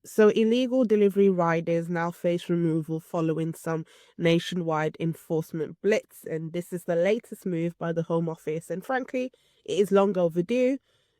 So illegal delivery riders now face removal following some nationwide enforcement blitz, and this is the latest move by the Home Office, and frankly, it is long overdue.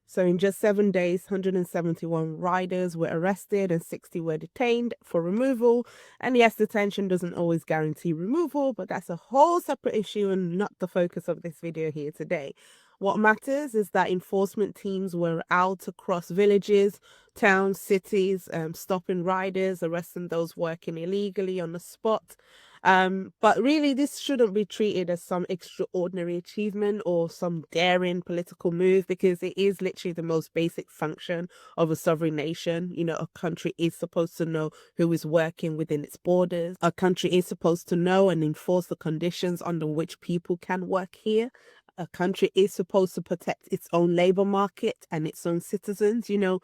So in just 7 days, 171 riders were arrested and 60 were detained for removal. And yes, detention doesn't always guarantee removal, but that's a whole separate issue and not the focus of this video here today. What matters is that enforcement teams were out across villages, towns, cities, stopping riders, arresting those working illegally on the spot. But really, this shouldn't be treated as some extraordinary achievement or some daring political move, because it is literally the most basic function of a sovereign nation. You know, a country is supposed to know who is working within its borders. A country is supposed to know and enforce the conditions under which people can work here. A country is supposed to protect its own labor market and its own citizens, you know,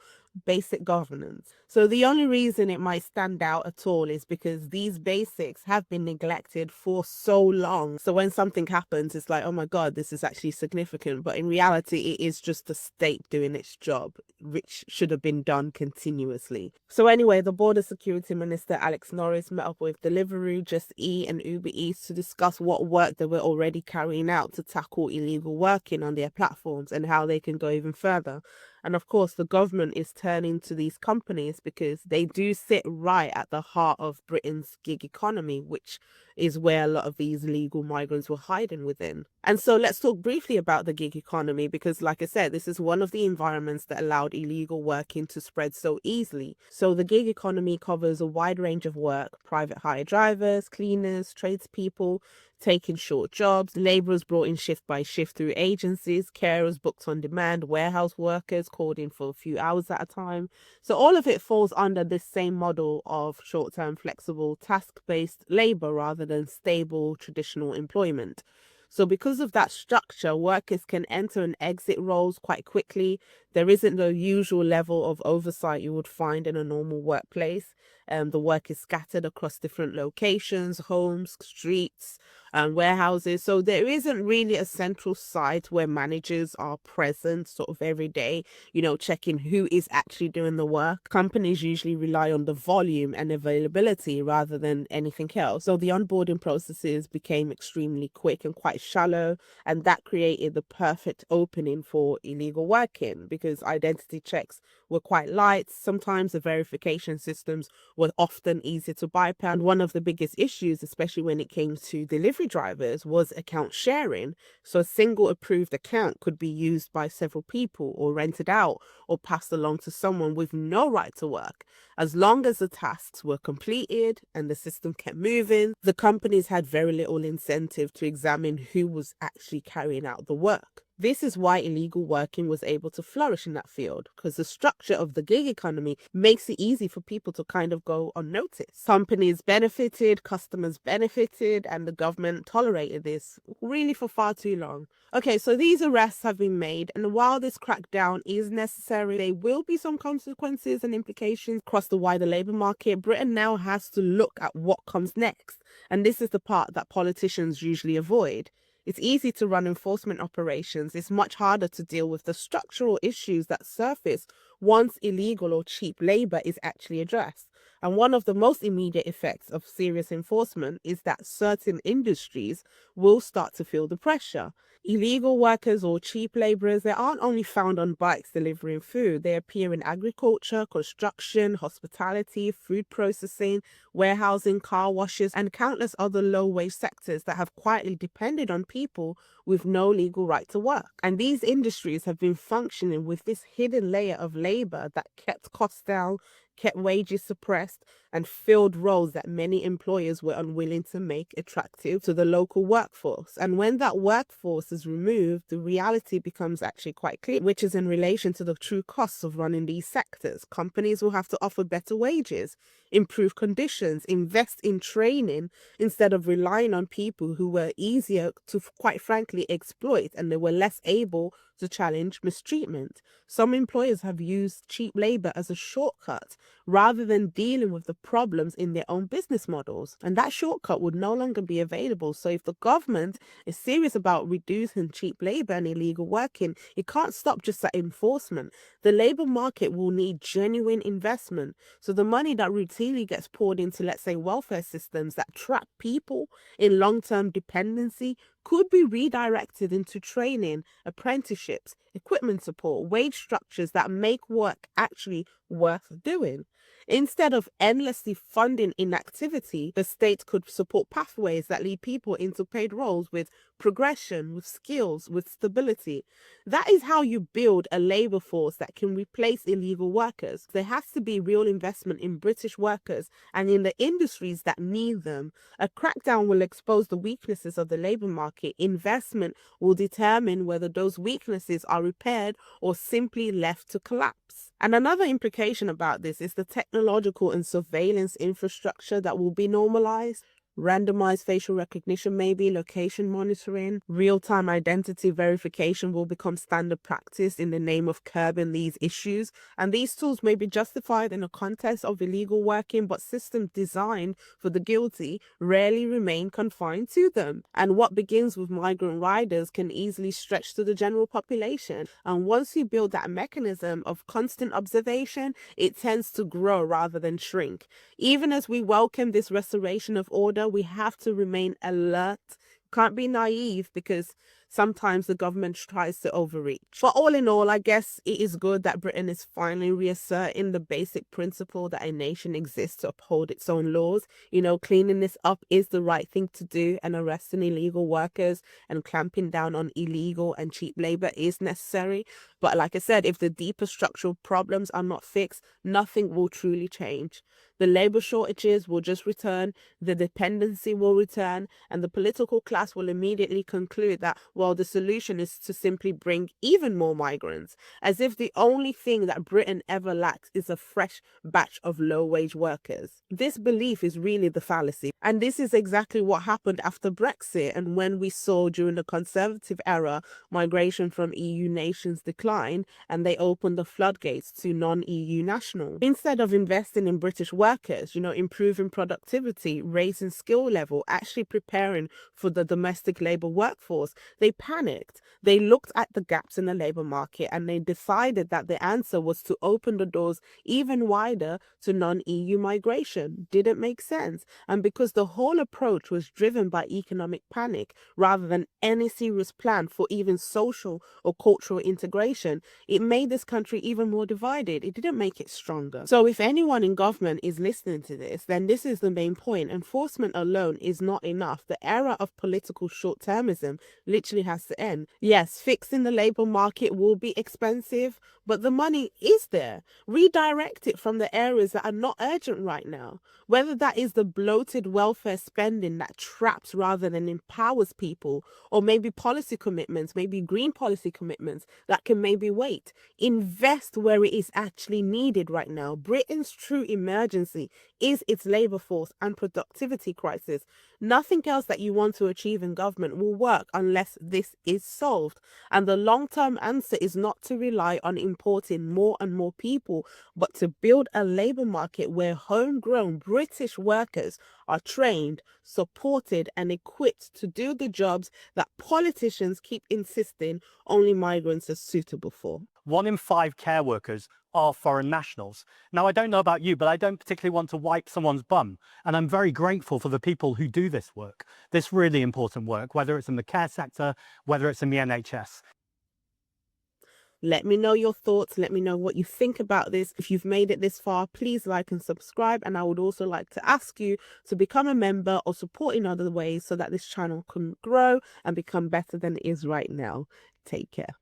basic governance. So the only reason it might stand out at all is because these basics have been neglected for so long. So when something happens, it's like, oh my God, this is actually significant. But in reality, it is just the state doing its job, which should have been done continuously. So anyway, the Border Security Minister Alex Norris met up with Deliveroo, Just Eat and Uber Eats to discuss what work they were already carrying out to tackle illegal working on their platforms and how they can go even further. And of course, the government is turning to these companies because they do sit right at the heart of Britain's gig economy, which is where a lot of these legal migrants were hiding within. And so let's talk briefly about the gig economy, because like I said, this is one of the environments that allowed illegal working to spread so easily. So the gig economy covers a wide range of work: private hire drivers, cleaners, tradespeople, taking short jobs, labourers brought in shift by shift through agencies, carers booked on demand, warehouse workers called in for a few hours at a time. So all of it falls under this same model of short-term, flexible, task-based labour rather than stable, traditional employment. So because of that structure, workers can enter and exit roles quite quickly. There isn't the usual level of oversight you would find in a normal workplace. The work is scattered across different locations, homes, streets, and warehouses. So there isn't really a central site where managers are present sort of every day, you know, checking who is actually doing the work. Companies usually rely on the volume and availability rather than anything else. So the onboarding processes became extremely quick and quite shallow, and that created the perfect opening for illegal working because identity checks were quite light. Sometimes the verification systems were often easier to bypass. And one of the biggest issues, especially when it came to delivery drivers, was account sharing. So a single approved account could be used by several people or rented out or passed along to someone with no right to work. As long as the tasks were completed and the system kept moving, the companies had very little incentive to examine who was actually carrying out the work. This is why illegal working was able to flourish in that field, because the structure of the gig economy makes it easy for people to kind of go unnoticed. Companies benefited, customers benefited, and the government tolerated this really for far too long. Okay, so these arrests have been made, and while this crackdown is necessary, there will be some consequences and implications across the wider labour market. Britain now has to look at what comes next, and this is the part that politicians usually avoid. It's easy to run enforcement operations. It's much harder to deal with the structural issues that surface once illegal or cheap labour is actually addressed. And one of the most immediate effects of serious enforcement is that certain industries will start to feel the pressure. Illegal workers or cheap labourers, they aren't only found on bikes delivering food. They appear in agriculture, construction, hospitality, food processing, warehousing, car washes, and countless other low-wage sectors that have quietly depended on people with no legal right to work. And these industries have been functioning with this hidden layer of labour that kept costs down, kept wages suppressed, and filled roles that many employers were unwilling to make attractive to the local workforce. And when that workforce is removed, the reality becomes actually quite clear, which is in relation to the true costs of running these sectors. Companies will have to offer better wages, improve conditions, invest in training instead of relying on people who were easier to, quite frankly, exploit, and they were less able to challenge mistreatment. Some employers have used cheap labor as a shortcut rather than dealing with the problems in their own business models. And that shortcut would no longer be available. So if the government is serious about reducing cheap labor and illegal working, it can't stop just at enforcement. The labor market will need genuine investment. So the money that routinely gets poured into, let's say, welfare systems that trap people in long-term dependency could be redirected into training, apprenticeships, equipment support, wage structures that make work actually worth doing. Instead of endlessly funding inactivity, the state could support pathways that lead people into paid roles with progression, with skills, with stability. That is how you build a labor force that can replace illegal workers. There has to be real investment in British workers and in the industries that need them. A crackdown will expose the weaknesses of the labor market. Investment will determine whether those weaknesses are repaired or simply left to collapse. And another implication about this is the technological and surveillance infrastructure that will be normalized. Randomized facial recognition, maybe location monitoring, real-time identity verification will become standard practice in the name of curbing these issues. And these tools may be justified in the context of illegal working, but systems designed for the guilty rarely remain confined to them. And what begins with migrant riders can easily stretch to the general population. And once you build that mechanism of constant observation, it tends to grow rather than shrink. Even as we welcome this restoration of order, we have to remain alert. Can't be naive because sometimes the government tries to overreach. But all in all, I guess it is good that Britain is finally reasserting the basic principle that a nation exists to uphold its own laws. Cleaning this up is the right thing to do, and arresting illegal workers and clamping down on illegal and cheap labor is necessary. But like I said, if the deeper structural problems are not fixed, nothing will truly change. The labor shortages will just return, the dependency will return, and the political class will immediately conclude that, well, the solution is to simply bring even more migrants, as if the only thing that Britain ever lacks is a fresh batch of low-wage workers. This belief is really the fallacy, and this is exactly what happened after Brexit, and when we saw during the Conservative era migration from EU nations decline, and they opened the floodgates to non-EU nationals. Instead of investing in British workers, improving productivity, raising skill level, actually preparing for the domestic labor workforce, they panicked. They looked at the gaps in the labor market and they decided that the answer was to open the doors even wider to non-EU migration. Didn't make sense. And because the whole approach was driven by economic panic rather than any serious plan for even social or cultural integration, it made this country even more divided. It didn't make it stronger. So if anyone in government is listening to this, then this is the main point. Enforcement alone is not enough. The era of political short-termism literally has to end. Yes, fixing the labor market will be expensive, but the money is there. Redirect it from the areas that are not urgent right now. Whether that is the bloated welfare spending that traps rather than empowers people, or maybe policy commitments, maybe green policy commitments that can maybe wait. Invest where it is actually needed right now. Britain's true emergency is its labor force and productivity crisis. Nothing else that you want to achieve in government will work unless this is solved. And the long-term answer is not to rely on importing more and more people, but to build a labor market where homegrown British workers are trained, supported, and equipped to do the jobs that politicians keep insisting only migrants are suitable for. 1 in 5 care workers are foreign nationals. Now, I don't know about you, but I don't particularly want to wipe someone's bum. And I'm very grateful for the people who do this work, this really important work, whether it's in the care sector, whether it's in the NHS. Let me know your thoughts. Let me know what you think about this. If you've made it this far, please like and subscribe. And I would also like to ask you to become a member or support in other ways so that this channel can grow and become better than it is right now. Take care.